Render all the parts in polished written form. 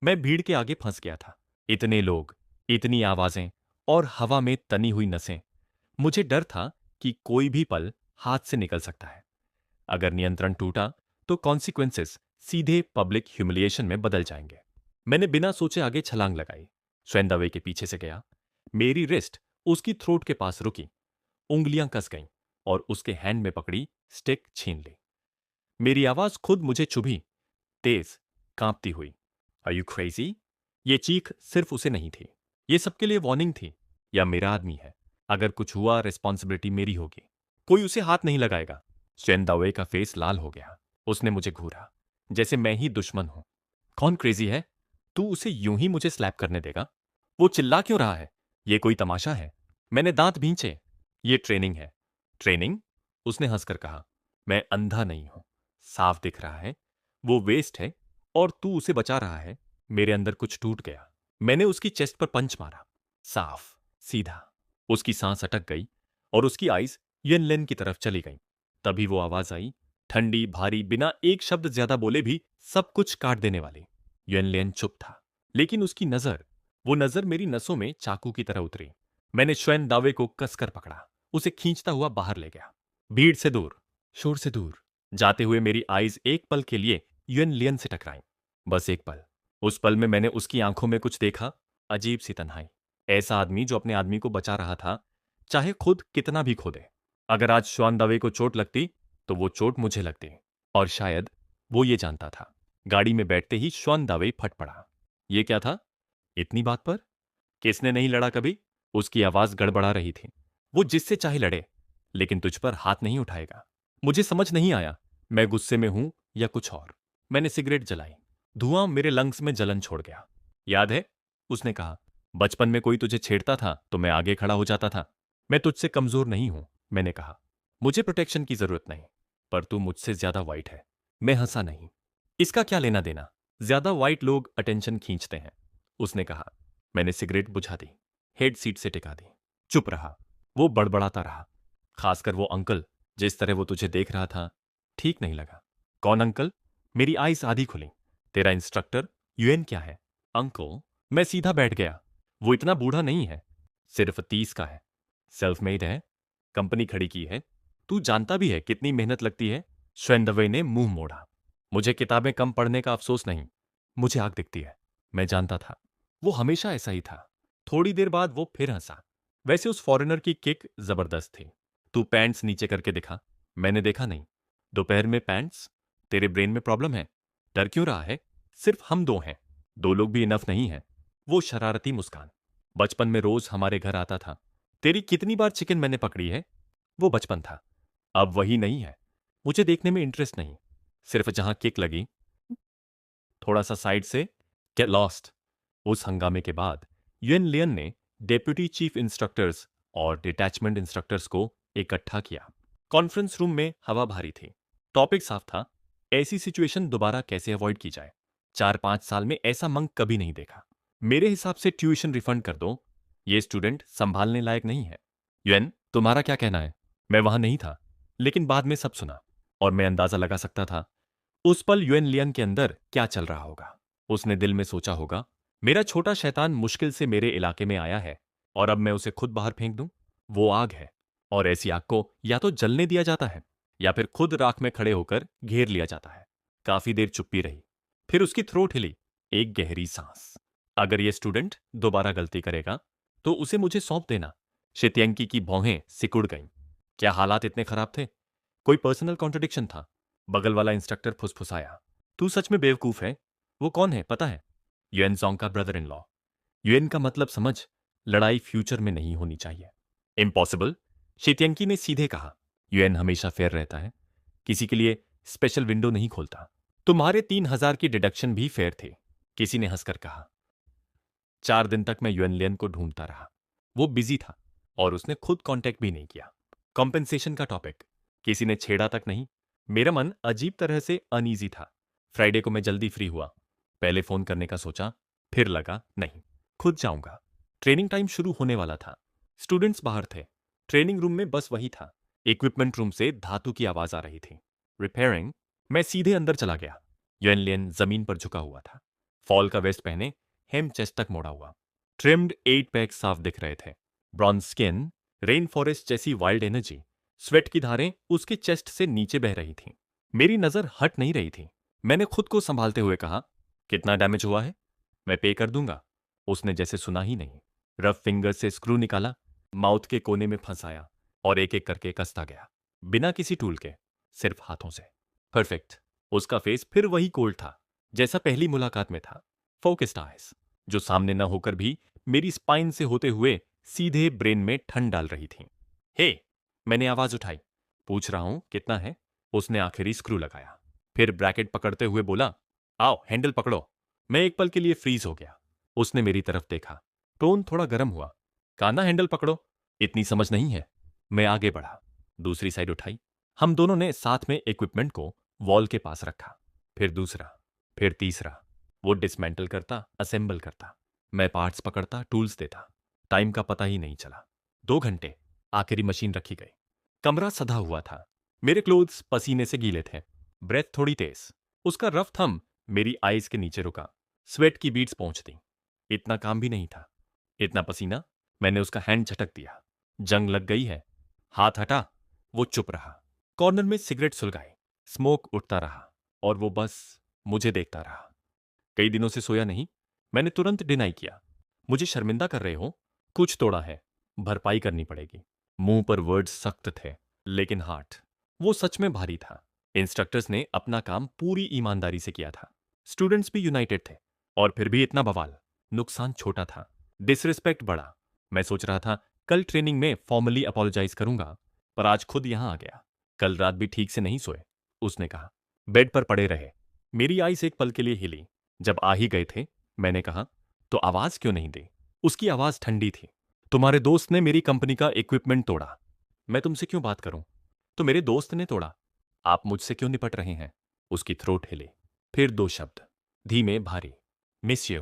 मैं भीड़ के आगे फंस गया था। इतने लोग, इतनी आवाजें और हवा में तनी हुई नसें। मुझे डर था कि कोई भी पल हाथ से निकल सकता है। अगर नियंत्रण टूटा तो कॉन्सिक्वेंसेस सीधे पब्लिक ह्यूमिलिएशन में बदल जाएंगे। मैंने बिना सोचे आगे छलांग लगाई। स्वयं के पीछे से गया। मेरी रिस्ट उसकी थ्रोट के पास रुकी। उंगलियां कस गईं और उसके हैंड में पकड़ी स्टिक छीन ली। मेरी आवाज खुद मुझे चुभी, तेज, कांपती हुई। Are you crazy? ये चीख सिर्फ उसे नहीं थी, ये सबके लिए वार्निंग थी। या मेरा आदमी है, अगर कुछ हुआ रिस्पॉन्सिबिलिटी मेरी होगी। कोई उसे हाथ नहीं लगाएगा। शेन दावे का फेस लाल हो गया। उसने मुझे घूरा, जैसे मैं ही दुश्मन हूं। कौन क्रेजी है? तू उसे यूं ही मुझे स्लैप करने देगा? वो चिल्ला क्यों रहा है? ये कोई तमाशा है? मैंने दांत भींचे। ये ट्रेनिंग है। ट्रेनिंग? उसने हंसकर कहा। मैं अंधा नहीं हूं, साफ दिख रहा है। वो वेस्ट है और तू उसे बचा रहा है। मेरे अंदर कुछ टूट गया। मैंने उसकी चेस्ट पर पंच मारा। साफ, सीधा। उसकी सांस अटक गई और उसकी आइज यन लेन की तरफ चली गई। तभी वो आवाज आई, ठंडी, भारी, बिना एक शब्द ज्यादा बोले भी सब कुछ काट देने वाली। यन लेन चुप था, लेकिन उसकी नजर, वो नजर मेरी नसों में चाकू की तरह उतरी। मैंने श्वेन दावे को कसकर पकड़ा, उसे खींचता हुआ बाहर ले गया। भीड़ से दूर, शोर से दूर। जाते हुए मेरी आइज एक पल के लिए युएन लियन से टकराई। बस एक पल। उस पल में मैंने उसकी आंखों में कुछ देखा, अजीब सी तन्हाई। ऐसा आदमी जो अपने आदमी को बचा रहा था, चाहे खुद कितना भी खो दे। अगर आज श्वान दावे को चोट लगती तो वो चोट मुझे लगती, और शायद वो ये जानता था। गाड़ी में बैठते ही श्वान दावे फट पड़ा। ये क्या था? इतनी बात पर? किसने नहीं लड़ा कभी? उसकी आवाज गड़बड़ा रही थी। वो जिससे चाहे लड़े, लेकिन तुझ पर हाथ नहीं उठाएगा। मुझे समझ नहीं आया, मैं गुस्से में हूं या कुछ और। मैंने सिगरेट जलाई। धुआं मेरे लंग्स में जलन छोड़ गया। याद है? उसने कहा, बचपन में कोई तुझे छेड़ता था तो मैं आगे खड़ा हो जाता था। मैं तुझसे कमजोर नहीं हूं, मैंने कहा। मुझे प्रोटेक्शन की जरूरत नहीं, पर तू मुझसे ज्यादा वाइट है। मैं हंसा नहीं। इसका क्या लेना देना? ज्यादा वाइट लोग अटेंशन खींचते हैं, उसने कहा। मैंने सिगरेट बुझा दी, हेड सीट से टिका दी। चुप रहा। वो बड़बड़ाता रहा। खासकर वो अंकल, जिस तरह वो तुझे देख रहा था, ठीक नहीं लगा। कौन अंकल? मेरी आईज आधी खुली। तेरा इंस्ट्रक्टर यूएन क्या है? अंकल? मैं सीधा बैठ गया। वो इतना बूढ़ा नहीं है, सिर्फ 30 का है। सेल्फ मेड है, कंपनी खड़ी की है। तू जानता भी है कितनी मेहनत लगती है? श्वेंदवे ने मुंह मोड़ा। मुझे किताबें कम पढ़ने का अफसोस नहीं, मुझे आग दिखती है। मैं जानता था, वो हमेशा ऐसा ही था। थोड़ी देर बाद वो फिर हंसा। वैसे उस फॉरेनर की किक जबरदस्त थी। तू पैंट्स नीचे करके दिखा। मैंने देखा नहीं। दोपहर में पैंट्स? तेरे ब्रेन में प्रॉब्लम है? डर क्यों रहा है? सिर्फ हम दो हैं, दो लोग भी इनफ नहीं है। वो शरारती मुस्कान। बचपन में रोज हमारे घर आता था। तेरी कितनी बार चिकन मैंने पकड़ी है? वो बचपन था, अब वही नहीं है। मुझे देखने में इंटरेस्ट नहीं, सिर्फ जहां किक लगी, थोड़ा सा साइड से। Get lost. उस हंगामे के बाद यूएन लियन ने डेप्यूटी चीफ इंस्ट्रक्टर्स और डिटैचमेंट इंस्ट्रक्टर्स को इकट्ठा किया। कॉन्फ्रेंस रूम में हवा भारी थी। टॉपिक साफ था, ऐसी सिचुएशन दोबारा कैसे अवॉइड की जाए। 4-5 साल में ऐसा मंक कभी नहीं देखा। मेरे हिसाब से ट्यूशन रिफंड कर दो, ये स्टूडेंट संभालने लायक नहीं है। यूएन, तुम्हारा क्या कहना है? मैं वहां नहीं था, लेकिन बाद में सब सुना, और मैं अंदाजा लगा सकता था उस पल यूएन लियन के अंदर क्या चल रहा होगा। उसने दिल में सोचा होगा, मेरा छोटा शैतान मुश्किल से मेरे इलाके में आया है, और अब मैं उसे खुद बाहर फेंक दूं? वो आग है, और ऐसी आग को या तो जलने दिया जाता है या फिर खुद राख में खड़े होकर घेर लिया जाता है। काफी देर चुप्पी रही, फिर उसकी थ्रोट हिली। एक गहरी सांस। अगर ये स्टूडेंट दोबारा गलती करेगा तो उसे मुझे सौंप देना। शित्यंकी की भौहें सिकुड़ गईं। क्या हालात इतने खराब थे? कोई पर्सनल कॉन्ट्रडिक्शन था? बगल वाला इंस्ट्रक्टर फुसफुसाया, तू सच में बेवकूफ है। वो कौन है पता है? यूएन जोंग का ब्रदर इन लॉ। यूएन का मतलब समझ, लड़ाई फ्यूचर में नहीं होनी चाहिए। इम्पॉसिबल, शित्यंकी ने सीधे कहा। यूएन हमेशा फेयर रहता है, किसी के लिए स्पेशल विंडो नहीं खोलता। तुम्हारे 3,000 की डिडक्शन भी फेयर थे, किसी ने हंसकर कहा। 4 दिन तक मैं यूएन लियन को ढूंढता रहा। वो बिजी था और उसने खुद कांटेक्ट भी नहीं किया। कॉम्पेंसेशन का टॉपिक किसी ने छेड़ा तक नहीं। मेरा मन अजीब तरह से अनईजी था। फ्राइडे को मैं जल्दी फ्री हुआ। पहले फोन करने का सोचा, फिर लगा नहीं, खुद जाऊंगा। ट्रेनिंग टाइम शुरू होने वाला था। स्टूडेंट्स बाहर थे। ट्रेनिंग रूम में बस वही था। इक्विपमेंट रूम से धातु की आवाज आ रही थी। रिपेयरिंग। मैं सीधे अंदर चला गया। यूएन लियन जमीन पर झुका हुआ था। फॉल का वेस्ट पहने, हेम चेस्ट तक मोड़ा हुआ, ट्रिम्ड 8 पैक साफ दिख रहे थे। ब्रॉन्ज स्किन, रेन फॉरेस्ट जैसी वाइल्ड एनर्जी, स्वेट की धारें उसके चेस्ट से नीचे बह रही थीं। मेरी नजर हट नहीं रही थी। मैंने खुद को संभालते हुए कहा, कितना डैमेज हुआ है? मैं पे कर दूंगा। उसने जैसे सुना ही नहीं। रफ फिंगर से स्क्रू निकाला, माउथ के कोने में फंसाया और एक एक करके कसता गया, बिना किसी टूल के, सिर्फ हाथों से। परफेक्ट। उसका फेस फिर वही कोल्ड था जैसा पहली मुलाकात में था। फोकस्ड आइज, जो सामने न होकर भी मेरी स्पाइन से होते हुए सीधे ब्रेन में ठंड डाल रही थी। हे, मैंने आवाज उठाई। पूछ रहा हूं कितना है? उसने आखिरी स्क्रू लगाया, फिर ब्रैकेट पकड़ते हुए बोला, आओ हैंडल पकड़ो। मैं एक पल के लिए फ्रीज हो गया। उसने मेरी तरफ देखा, टोन थोड़ा गर्म हुआ। काना हैंडल पकड़ो, इतनी समझ नहीं है। मैं आगे बढ़ा, दूसरी साइड उठाई। हम दोनों ने साथ में इक्विपमेंट को वॉल के पास रखा, फिर दूसरा, फिर तीसरा। वो डिसमेंटल करता, असेंबल करता, मैं पार्ट्स पकड़ता, टूल्स देता। टाइम का पता ही नहीं चला। 2 घंटे। आखिरी मशीन रखी गई। कमरा सधा हुआ था। मेरे क्लोथ्स पसीने से गीले थे, ब्रेथ थोड़ी तेज। उसका रफ थंब मेरी आईज के नीचे रुका, स्वेट की बीट्स पहुंचती। इतना काम भी नहीं था, इतना पसीना। मैंने उसका हैंड झटक दिया। जंग लग गई है। हाथ हटा। वो चुप रहा। कॉर्नर में सिगरेट सुलगाई, स्मोक उठता रहा और वो बस मुझे देखता रहा। कई दिनों से सोया नहीं। मैंने तुरंत डिनाई किया। मुझे शर्मिंदा कर रहे हो? कुछ तोड़ा है, भरपाई करनी पड़ेगी। मुंह पर वर्ड्स सख्त थे, लेकिन हार्ट, वो सच में भारी था। इंस्ट्रक्टर्स ने अपना काम पूरी ईमानदारी से किया था। स्टूडेंट्स भी यूनाइटेड थे, और फिर भी इतना बवाल। नुकसान छोटा था, डिसरिस्पेक्ट बड़ा। मैं सोच रहा था कल ट्रेनिंग में फॉर्मली अपोलोजाइज करूंगा, पर आज खुद यहां आ गया। कल रात भी ठीक से नहीं सोए, उसने कहा। बेड पर पड़े रहे। मेरी आईज एक पल के लिए हिली। जब आ ही गए थे, मैंने कहा, तो आवाज क्यों नहीं दी? उसकी आवाज ठंडी थी। तुम्हारे दोस्त ने मेरी कंपनी का इक्विपमेंट तोड़ा। मैं तुमसे क्यों बात करूं? तो मेरे दोस्त ने तोड़ा। आप मुझसे क्यों निपट रहे हैं? उसकी थ्रोट हिले। फिर 2 शब्द, धीमे भारी, मिस यू।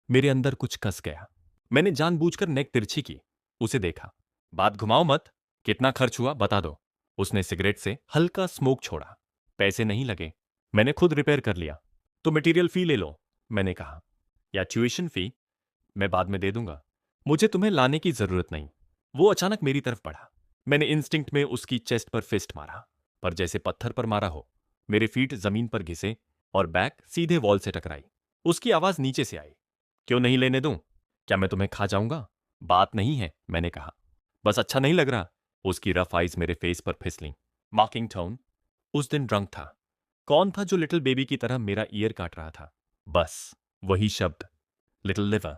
मेरे अंदर कुछ कस गया। मैंने जानबूझकर नेक तिरछी की, उसे देखा। बात घुमाओ मत। कितना खर्च हुआ बता दो। उसने सिगरेट से हल्का स्मोक छोड़ा। पैसे नहीं लगे, मैंने खुद रिपेयर कर लिया। तो मटेरियल फी ले लो, मैंने कहा, या ट्यूशन फी? मैं बाद में दे दूंगा। मुझे तुम्हें लाने की जरूरत नहीं। वो अचानक मेरी तरफ बढ़ा। मैंने इंस्टिंक्ट में उसकी चेस्ट पर फिस्ट मारा, पर जैसे पत्थर पर मारा हो। मेरे फीट जमीन पर घिसे और बैक सीधे वॉल से टकराई। उसकी आवाज नीचे से आई, क्यों नहीं लेने दूं? क्या मैं तुम्हें खा जाऊंगा? बात नहीं है, मैंने कहा, बस अच्छा नहीं लग रहा। उसकी रफ आइज मेरे फेस पर फिसली। मॉकिंग टोन। उस दिन ड्रंक था। कौन था जो लिटिल बेबी की तरह मेरा ईयर काट रहा था? बस वही शब्द, लिटिल लिवर।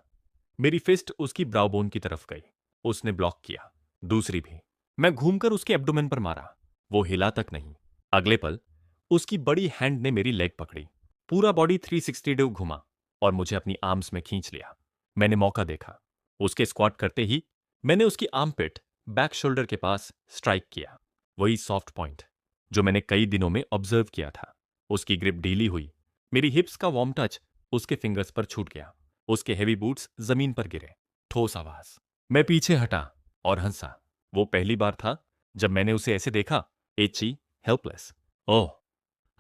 मेरी फिस्ट उसकी ब्राउबोन की तरफ गई। उसने ब्लॉक किया। दूसरी भी। मैं घूमकर उसके एब्डोमेन पर मारा। वो हिला तक नहीं। अगले पल उसकी बड़ी हैंड ने मेरी लेग पकड़ी। पूरा बॉडी 360 डिग्री घुमा और मुझे अपनी आर्म्स में खींच लिया। मैंने मौका देखा। उसके स्क्वाट करते ही मैंने उसकी आर्मपिट, बैक शोल्डर के पास स्ट्राइक किया। वही सॉफ्ट पॉइंट जो मैंने कई दिनों में ऑब्जर्व किया था। उसकी ग्रिप ढीली हुई। मेरी हिप्स का वार्म टच उसके फिंगर्स पर छूट गया। उसके हेवी बूट्स जमीन पर गिरे। ठोस आवाज। मैं पीछे हटा और हंसा। वो पहली बार था जब मैंने उसे ऐसे देखा, एची, हेल्पलेस। ओह,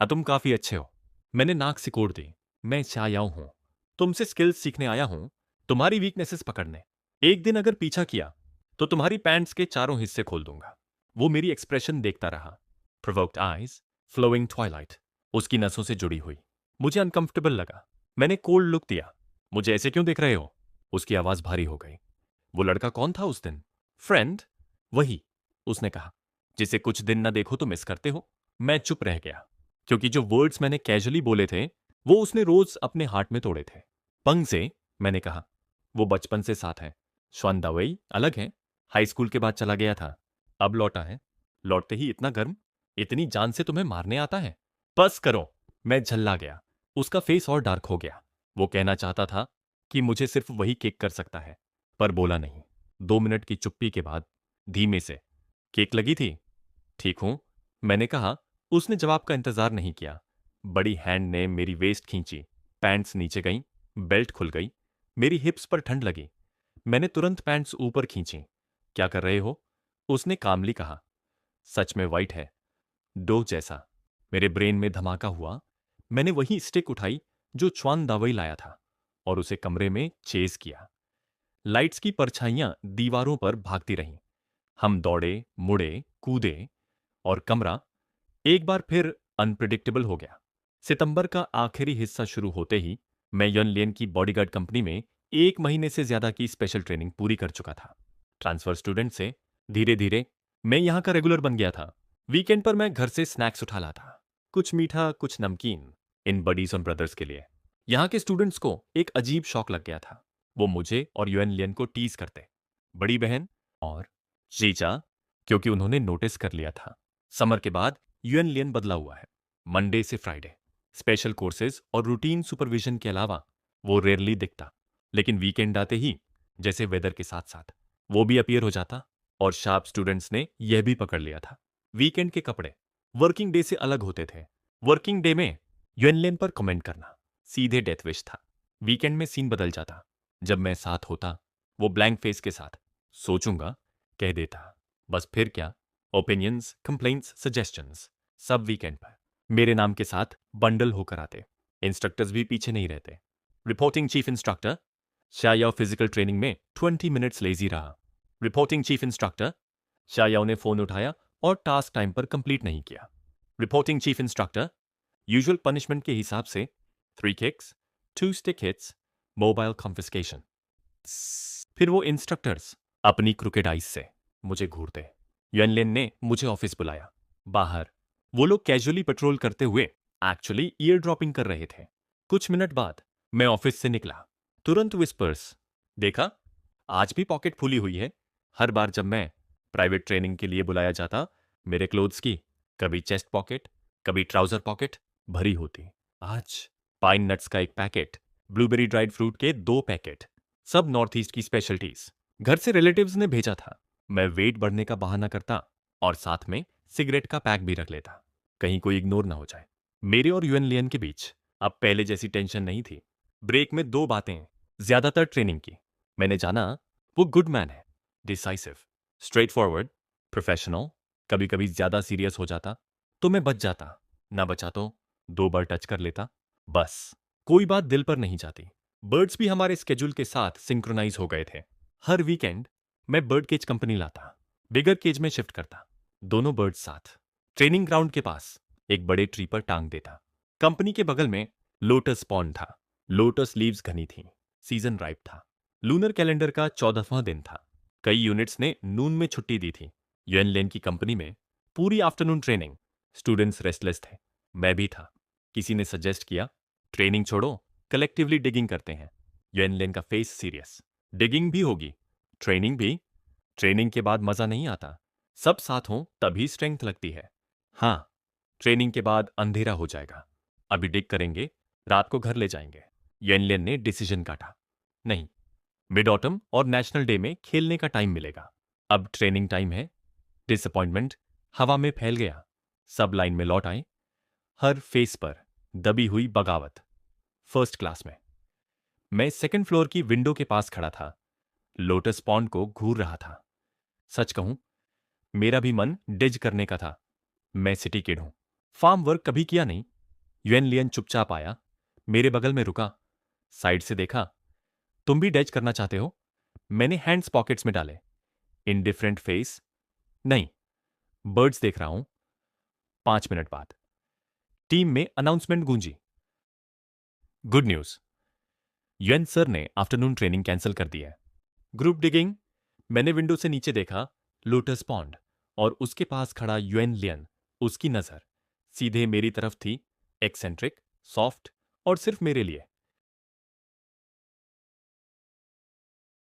तुम काफी अच्छे हो। मैंने नाक सिकोड़ दी। मैं चायाओ हूं, तुमसे स्किल्स सीखने आया हूं, तुम्हारी वीकनेसेस पकड़ने। एक दिन अगर पीछा किया तो तुम्हारी पैंट्स के चारों हिस्से खोल दूंगा। वो मेरी एक्सप्रेशन देखता रहा। प्रोवोक्ड आईज, फ्लोइंग ट्वाइलाइट, उसकी नसों से जुड़ी हुई। मुझे अनकंफर्टेबल लगा। मैंने कोल्ड लुक दिया। मुझे ऐसे क्यों देख रहे हो? उसकी आवाज भारी हो गई। वो लड़का कौन था उस दिन? फ्रेंड? वही, उसने कहा, जिसे कुछ दिन न देखो तो मिस करते हो। मैं चुप रह गया, क्योंकि जो वर्ड्स मैंने कैजुअली बोले थे वो उसने रोज अपने हार्ट में तोड़े थे। पंग से, मैंने कहा, वो बचपन से साथ है। श्वान दावई अलग है, हाई स्कूल के बाद चला गया था, अब लौटा है। लौटते ही इतना गर्म, इतनी जान से तुम्हें मारने आता है? बस करो। मैं झल्ला गया। उसका फेस और डार्क हो गया। वो कहना चाहता था कि मुझे सिर्फ वही केक कर सकता है, पर बोला नहीं। 2 मिनट की चुप्पी के बाद धीमे से, केक लगी थी? ठीक हूं, मैंने कहा। उसने जवाब का इंतजार नहीं किया। बड़ी हैंड ने मेरी वेस्ट खींची। पैंट्स नीचे गईं, बेल्ट खुल गई। मेरी हिप्स पर ठंड लगी। मैंने तुरंत पैंट्स ऊपर खींची। क्या कर रहे हो? उसने कामली कहा। सच में वाइट है, डो जैसा। मेरे ब्रेन में धमाका हुआ। मैंने वही स्टिक उठाई जो च्वान दावई लाया था। और उसे कमरे में चेस किया। लाइट्स की परछाइयां दीवारों पर भागती रहीं। हम दौड़े, मुड़े, कूदे और कमरा एक बार फिर अनप्रिडिक्टेबल हो गया। सितंबर का आखिरी हिस्सा शुरू होते ही मैं यन लियन की बॉडीगार्ड कंपनी में 1 महीने से ज्यादा की स्पेशल ट्रेनिंग पूरी कर चुका था। ट्रांसफर स्टूडेंट से धीरे धीरे मैं यहाँ का रेगुलर बन गया था। वीकेंड पर मैं घर से स्नैक्स उठा लाता, कुछ मीठा कुछ नमकीन, इन बडीज और ब्रदर्स के लिए। यहाँ के स्टूडेंट्स को एक अजीब शौक लग गया था। वो मुझे और यूएन लियन को टीज करते, बड़ी बहन और जीजा, क्योंकि उन्होंने नोटिस कर लिया था समर के बाद यूएन लियन बदला हुआ है। मंडे से फ्राइडे स्पेशल कोर्सेज और रूटीन सुपरविजन के अलावा वो रेयरली दिखता, लेकिन वीकेंड आते ही जैसे वेदर के साथ साथ वो भी अपीयर हो जाता। और शार्प स्टूडेंट्स ने यह भी पकड़ लिया था, वीकेंड के कपड़े वर्किंग डे से अलग होते थे। वर्किंग डे में यूएन लियन पर कमेंट करना सीधे डेथ विश था। वीकेंड में सीन बदल जाता। जब मैं साथ होता, वो ब्लैंक फेस के साथ सोचूंगा कह देता, बस फिर क्या, ओपिनियंस, कंप्लेंट्स, सजेशंस सब वीकेंड पर मेरे नाम के साथ बंडल होकर आते। इंस्ट्रक्टर्स भी पीछे नहीं रहते। रिपोर्टिंग चीफ इंस्ट्रक्टर शायाओ फिजिकल ट्रेनिंग में 20 मिनट्स लेजी रहा। रिपोर्टिंग चीफ इंस्ट्रक्टर शायाओ ने फोन उठाया और टास्क टाइम पर कंप्लीट नहीं किया। Reporting chief instructor usual punishment के हिसाब से 3 kicks, 2 stick hits, mobile confiscation. फिर वो इंस्ट्रक्टर्स अपनी क्रिकेट आइस से मुझे घूरते। यूएन लियन ने मुझे ऑफिस बुलाया। बाहर वो लोग कैजुअली पेट्रोल करते हुए एक्चुअली ईयर ड्रॉपिंग कर रहे थे। कुछ मिनट बाद मैं ऑफिस से निकला। तुरंत विस्पर्स, देखा आज भी पॉकेट फुली हुई है। हर बार जब मैं प्राइवेट ट्रेनिंग के लिए बुलाया जाता, मेरे क्लोथ्स की कभी चेस्ट पॉकेट कभी ट्राउजर पॉकेट भरी होती। आज पाइन नट्स का 1 पैकेट, ब्लूबेरी ड्राइड फ्रूट के 2 पैकेट, सब नॉर्थ ईस्ट की स्पेशलिटीज घर से रिलेटिव्स ने भेजा था। मैं वेट बढ़ने का बहाना करता और साथ में सिगरेट का पैक भी रख लेता, कहीं कोई इग्नोर ना हो जाए। मेरे और यूएन लियन के बीच अब पहले जैसी टेंशन नहीं थी। ब्रेक में 2 बातें ज्यादातर ट्रेनिंग की। मैंने जाना वो गुड मैन है, डिसाइसिव, स्ट्रेट फॉरवर्ड, प्रोफेशनल। कभी कभी ज्यादा सीरियस हो जाता तो मैं बच जाता, ना बचा तो 2 बार टच कर लेता। बस कोई बात दिल पर नहीं जाती। बर्ड्स भी हमारे स्केड्यूल के साथ सिंक्रोनाइज हो गए थे। हर वीकेंड मैं बर्ड केज कंपनी लाता, बिगर केज में शिफ्ट करता, दोनों बर्ड्स साथ ट्रेनिंग ग्राउंड के पास एक बड़े ट्री पर टांग देता। कंपनी के बगल में लोटस पॉन्ड था। लोटस लीव्स घनी थी, सीजन राइप था। लूनर कैलेंडर का 14वां दिन था। कई यूनिट्स ने नून में छुट्टी दी थी। यूएन लेन की कंपनी में पूरी आफ्टरनून ट्रेनिंग। स्टूडेंट्स रेस्टलेस थे, मैं भी था। किसी ने सजेस्ट किया, ट्रेनिंग छोड़ो, कलेक्टिवली डिगिंग करते हैं। यूएन लेन का फेस सीरियस, डिगिंग भी होगी, ट्रेनिंग भी। ट्रेनिंग के बाद मजा नहीं आता, सब साथ हों तभी स्ट्रेंथ लगती है। हाँ, ट्रेनिंग के बाद अंधेरा हो जाएगा, अभी डिग करेंगे, रात को घर ले जाएंगे। यूएन लेन ने डिसीजन काटा, नहीं, मिड ऑटम और नेशनल डे में खेलने का टाइम मिलेगा। अब ट्रेनिंग टाइम है। डिसअपॉइंटमेंट हवा में फैल गया। सब लाइन में लौट आए, हर फेस पर दबी हुई बगावत। फर्स्ट क्लास में मैं 2nd फ्लोर की विंडो के पास खड़ा था, लोटस पॉन्ड को घूर रहा था। सच कहूं, मेरा भी मन डिज करने का था। मैं सिटी किड हूं, फार्म वर्क कभी किया नहीं। यूएन लियन चुपचाप आया, मेरे बगल में रुका, साइड से देखा, तुम भी डैज करना चाहते हो? मैंने हैंड्स पॉकेट्स में डाले, इनडिफरेंट फेस, नहीं, बर्ड्स देख रहा हूं। 5 मिनट बाद टीम में अनाउंसमेंट गूंजी, गुड न्यूज, यूएन सर ने आफ्टरनून ट्रेनिंग कैंसिल कर दी है। Group digging. मैंने विंडो से नीचे देखा, लोटस पॉन्ड और उसके पास खड़ा यूएन लियन। उसकी नजर सीधे मेरी तरफ थी, एक्सेंट्रिक, सॉफ्ट और सिर्फ मेरे लिए।